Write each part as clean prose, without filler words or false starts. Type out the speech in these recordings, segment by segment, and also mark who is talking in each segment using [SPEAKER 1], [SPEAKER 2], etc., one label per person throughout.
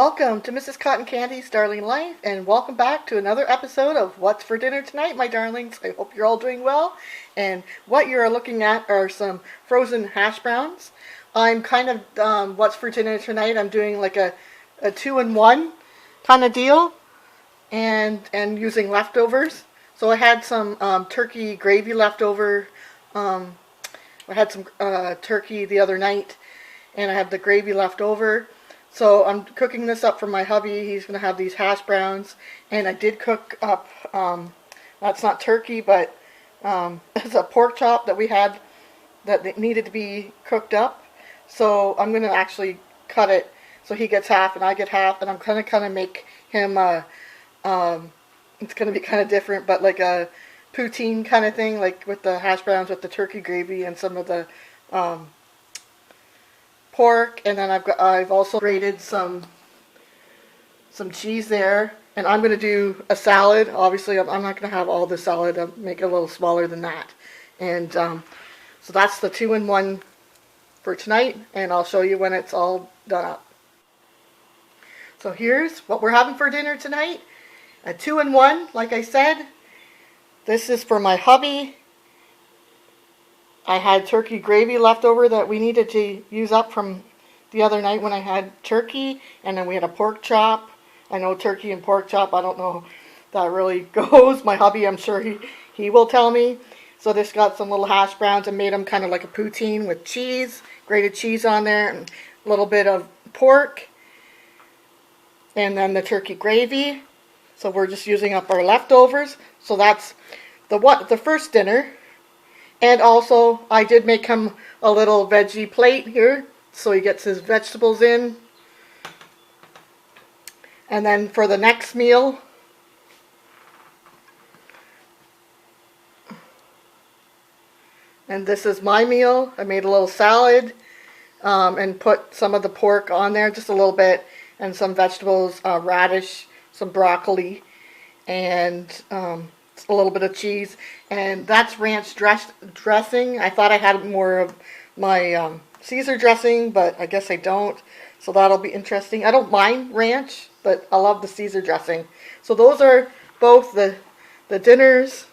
[SPEAKER 1] Welcome to Mrs. Cotton Candy's Darling Life, and welcome back to another episode of What's for Dinner Tonight, my darlings. I hope you're all doing well, and what you're looking at are some frozen hash browns. I'm kind of, what's for dinner tonight, I'm doing like a two-in-one kind of deal, and using leftovers. So I had some turkey gravy left over. I had some turkey the other night, and I have the gravy left over. So I'm cooking this up for my hubby. He's going to have these hash browns. And I did cook up, that's not turkey, but it's a pork chop that we had that needed to be cooked up. So I'm going to actually cut it so he gets half and I get half. And I'm going to kind of make him, it's going to be kind of different, but like a poutine kind of thing, like with the hash browns with the turkey gravy and some of the pork, and then I've also grated some cheese there, and I'm going to do a salad. Obviously, I'm not going to have all the salad. I'll make it a little smaller than that, and so that's the two-in-one for tonight, and I'll show you when it's all done up. So here's what we're having for dinner tonight: a two-in-one, like I said. This is for my hubby. I had turkey gravy left over that we needed to use up from the other night when I had turkey, and then we had a pork chop. I know turkey and pork chop, I don't know if that really goes. My hubby, I'm sure he will tell me. So this got some little hash browns and made them kind of like a poutine with cheese, grated cheese on there, and a little bit of pork, and then the turkey gravy. So we're just using up our leftovers. So that's the first dinner. And also, I did make him a little veggie plate here, so he gets his vegetables in. And then for the next meal, and this is my meal, I made a little salad and put some of the pork on there, just a little bit, and some vegetables, radish, some broccoli, and a little bit of cheese, and that's ranch dressing. I thought I had more of my Caesar dressing, but I guess I don't, so that'll be interesting. I don't mind ranch, but I love the Caesar dressing. So those are both the dinners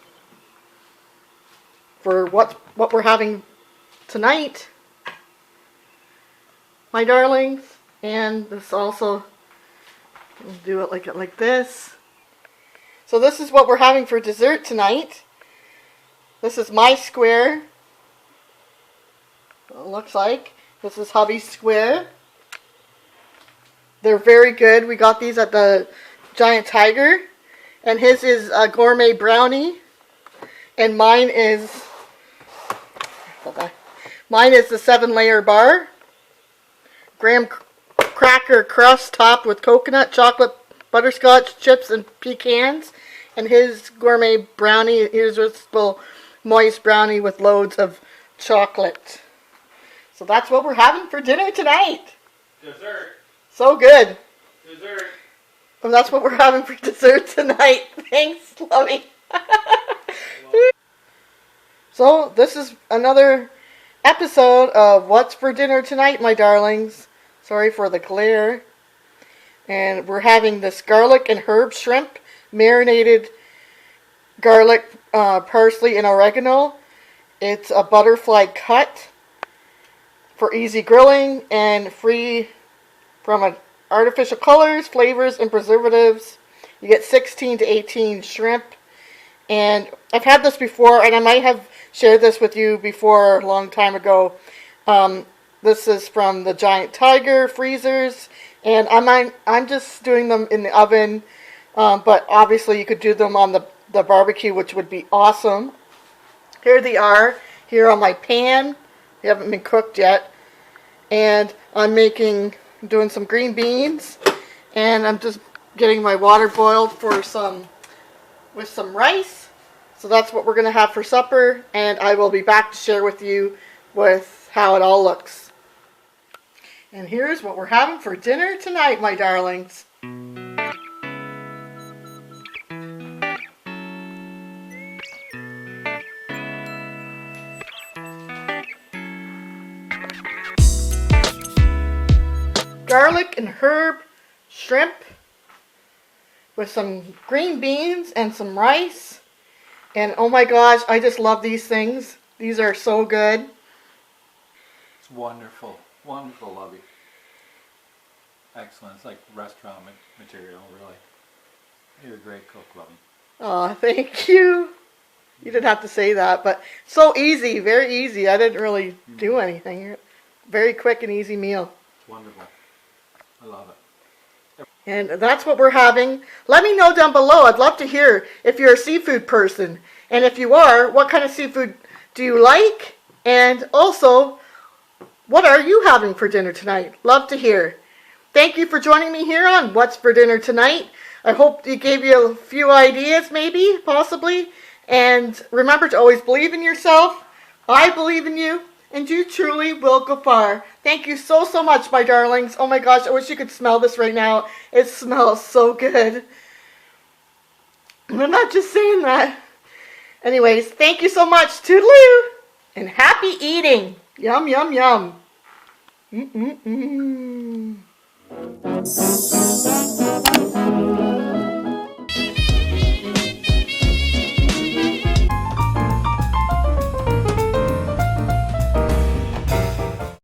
[SPEAKER 1] for what we're having tonight, my darlings. And this also, we'll do it like this. So this is what we're having for dessert tonight. This is my square. It looks like. This is hubby's square. They're very good. We got these at the Giant Tiger. And his is a gourmet brownie. And mine is the 7-layer bar. Graham cracker crust topped with coconut, chocolate, butterscotch chips, and pecans. And his gourmet brownie, irresistible moist brownie with loads of chocolate. So that's what we're having for dinner tonight.
[SPEAKER 2] Dessert.
[SPEAKER 1] So good.
[SPEAKER 2] Dessert.
[SPEAKER 1] And that's what we're having for dessert tonight. Thanks, Lovey. So this is another episode of What's for Dinner Tonight, my darlings. Sorry for the glare. And we're having this garlic and herb shrimp, marinated garlic, parsley, and oregano. It's a butterfly cut for easy grilling and free from artificial colors, flavors, and preservatives. You get 16 to 18 shrimp. And I've had this before, and I might have shared this with you before a long time ago. This is from the Giant Tiger freezers. And I'm just doing them in the oven, but obviously you could do them on the barbecue, which would be awesome. Here they are, here on my pan. They haven't been cooked yet. And I'm doing some green beans, and I'm just getting my water boiled with some rice. So that's what we're going to have for supper, and I will be back to share with you with how it all looks. And here's what we're having for dinner tonight, my darlings. Garlic and herb shrimp with some green beans and some rice. And oh my gosh, I just love these things. These are so good.
[SPEAKER 2] It's wonderful. Wonderful, Lovey. Excellent. It's like restaurant material, really. You're a great cook, Lovey.
[SPEAKER 1] Oh, thank you. You didn't have to say that, but so easy, very easy. I didn't really do anything. Very quick and easy meal.
[SPEAKER 2] It's wonderful. I love it.
[SPEAKER 1] And that's what we're having. Let me know down below. I'd love to hear if you're a seafood person. And if you are, what kind of seafood do you like? And also, what are you having for dinner tonight? Love to hear. Thank you for joining me here on What's for Dinner Tonight. I hope it gave you a few ideas, maybe, possibly. And remember to always believe in yourself. I believe in you. And you truly will go far. Thank you so, so much, my darlings. Oh my gosh, I wish you could smell this right now. It smells so good. And I'm not just saying that. Anyways, thank you so much. Toodaloo. And happy eating. Yum, yum, yum. Mm-mm-mm.